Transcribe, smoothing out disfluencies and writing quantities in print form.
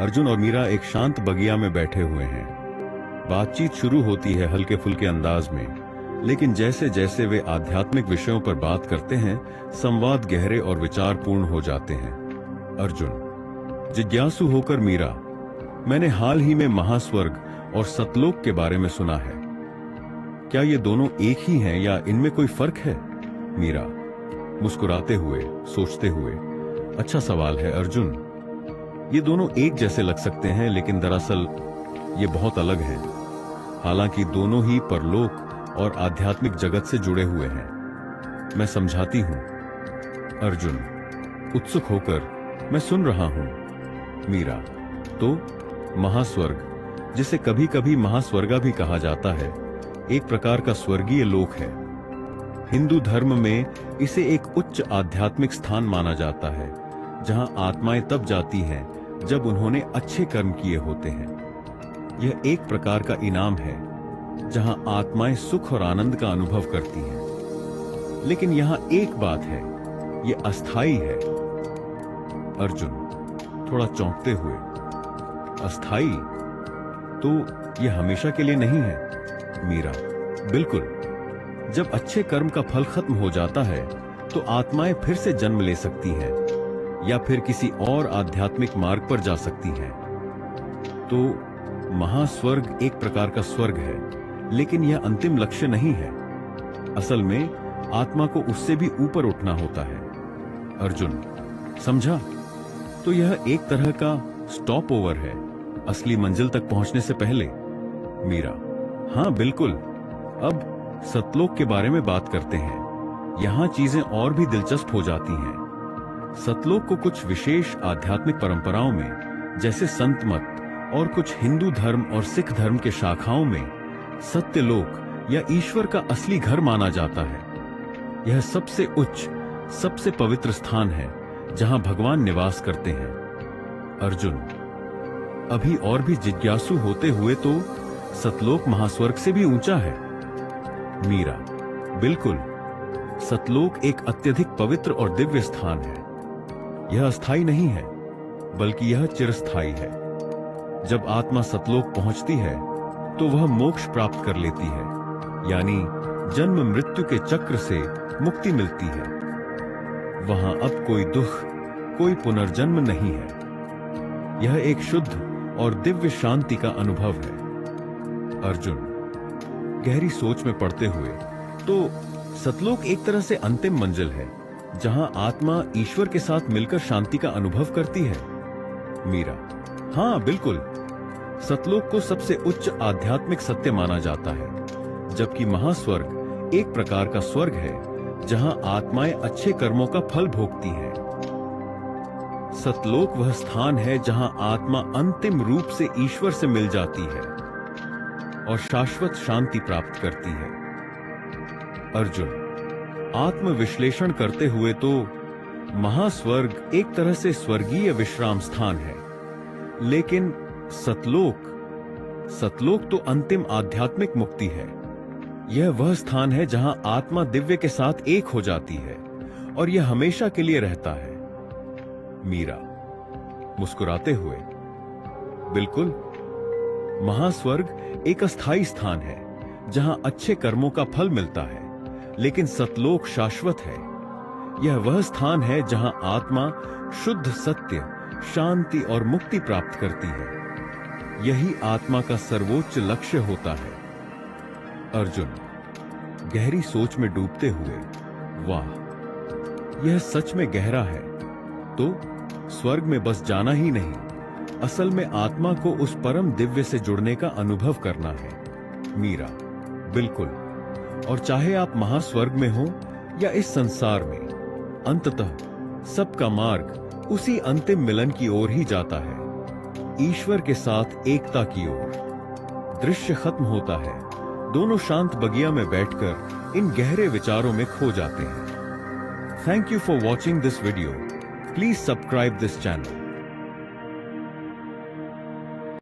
अर्जुन और मीरा एक शांत बगिया में बैठे हुए हैं। बातचीत शुरू होती है हल्के फुल्के अंदाज में, लेकिन जैसे जैसे वे आध्यात्मिक विषयों पर बात करते हैं, संवाद गहरे और विचारपूर्ण हो जाते हैं। अर्जुन: जिज्ञासु होकर मीरा, मैंने हाल ही में महास्वर्ग और सतलोक के बारे में सुना है। क्या ये दोनों एक ही हैं या इनमें कोई फर्क है? मीरा मुस्कुराते हुए, सोचते हुए: अच्छा सवाल है अर्जुन। ये दोनों एक जैसे लग सकते हैं, लेकिन दरअसल ये बहुत अलग हैं। हालांकि दोनों ही परलोक और आध्यात्मिक जगत से जुड़े हुए हैं। मैं समझाती हूं। अर्जुन उत्सुक होकर: मैं सुन रहा हूं। मीरा: तो महास्वर्ग, जिसे कभी कभी महास्वर्गा भी कहा जाता है, एक प्रकार का स्वर्गीय लोक है। हिंदू धर्म में इसे एक उच्च आध्यात्मिक स्थान माना जाता है, जहां आत्माएं तब जाती हैं जब उन्होंने अच्छे कर्म किए होते हैं। यह एक प्रकार का इनाम है, जहां आत्माएं सुख और आनंद का अनुभव करती हैं। लेकिन यहां एक बात है, यह अस्थाई है। अर्जुन थोड़ा चौंकते हुए: अस्थाई? तो यह हमेशा के लिए नहीं है? मीरा: बिल्कुल। जब अच्छे कर्म का फल खत्म हो जाता है, तो आत्माएं फिर से जन्म ले सकती हैं या फिर किसी और आध्यात्मिक मार्ग पर जा सकती हैं। तो महास्वर्ग एक प्रकार का स्वर्ग है, लेकिन यह अंतिम लक्ष्य नहीं है। असल में आत्मा को उससे भी ऊपर उठना होता है। अर्जुन: समझा। तो यह एक तरह का स्टॉप ओवर है, असली मंजिल तक पहुंचने से पहले। मीरा: हां बिल्कुल। अब सतलोक के बारे में बात करते हैं। यहां चीजें और भी दिलचस्प हो जाती हैं। सतलोक को कुछ विशेष आध्यात्मिक परंपराओं में, जैसे संत मत और कुछ हिंदू धर्म और सिख धर्म के शाखाओं में, सत्यलोक या ईश्वर का असली घर माना जाता है। यह सबसे उच्च, सबसे पवित्र स्थान है, जहां भगवान निवास करते हैं। अर्जुन अभी और भी जिज्ञासु होते हुए: तो सतलोक महास्वर्ग से भी ऊंचा है? मीरा: बिल्कुल। सतलोक एक अत्यधिक पवित्र और दिव्य स्थान है। यह अस्थाई नहीं है, बल्कि यह चिरस्थाई है। जब आत्मा सतलोक पहुंचती है, तो वह मोक्ष प्राप्त कर लेती है, यानी जन्म मृत्यु के चक्र से मुक्ति मिलती है। वहां अब कोई दुख, कोई पुनर्जन्म नहीं है। यह एक शुद्ध और दिव्य शांति का अनुभव है। अर्जुन गहरी सोच में पड़ते हुए: तो सतलोक एक तरह से अंतिम मंजिल है, जहां आत्मा ईश्वर के साथ मिलकर शांति का अनुभव करती है? मीरा: हां बिल्कुल। सतलोक को सबसे उच्च आध्यात्मिक सत्य माना जाता है, जबकि महास्वर्ग एक प्रकार का स्वर्ग है, जहां आत्माएं अच्छे कर्मों का फल भोगती हैं। सतलोक वह स्थान है जहां आत्मा अंतिम रूप से ईश्वर से मिल जाती है और शाश्वत शांति प्राप्त करती है। अर्जुन आत्मविश्लेषण करते हुए: तो महास्वर्ग एक तरह से स्वर्गीय विश्राम स्थान है, लेकिन सतलोक तो अंतिम आध्यात्मिक मुक्ति है। यह वह स्थान है जहां आत्मा दिव्य के साथ एक हो जाती है और यह हमेशा के लिए रहता है। मीरा मुस्कुराते हुए: बिल्कुल। महास्वर्ग एक अस्थाई स्थान है, जहां अच्छे कर्मों का फल मिलता है, लेकिन सतलोक शाश्वत है। यह वह स्थान है जहां आत्मा शुद्ध सत्य, शांति और मुक्ति प्राप्त करती है। यही आत्मा का सर्वोच्च लक्ष्य होता है। अर्जुन गहरी सोच में डूबते हुए: वाह, यह सच में गहरा है। तो स्वर्ग में बस जाना ही नहीं, असल में आत्मा को उस परम दिव्य से जुड़ने का अनुभव करना है। मीरा: बिल्कुल। और चाहे आप महास्वर्ग में हो या इस संसार में, अंततः सबका मार्ग उसी अंतिम मिलन की ओर ही जाता है, ईश्वर के साथ एकता की ओर। दृश्य खत्म होता है, दोनों शांत बगिया में बैठकर इन गहरे विचारों में खो जाते हैं। Thank you for watching this video. Please subscribe this channel.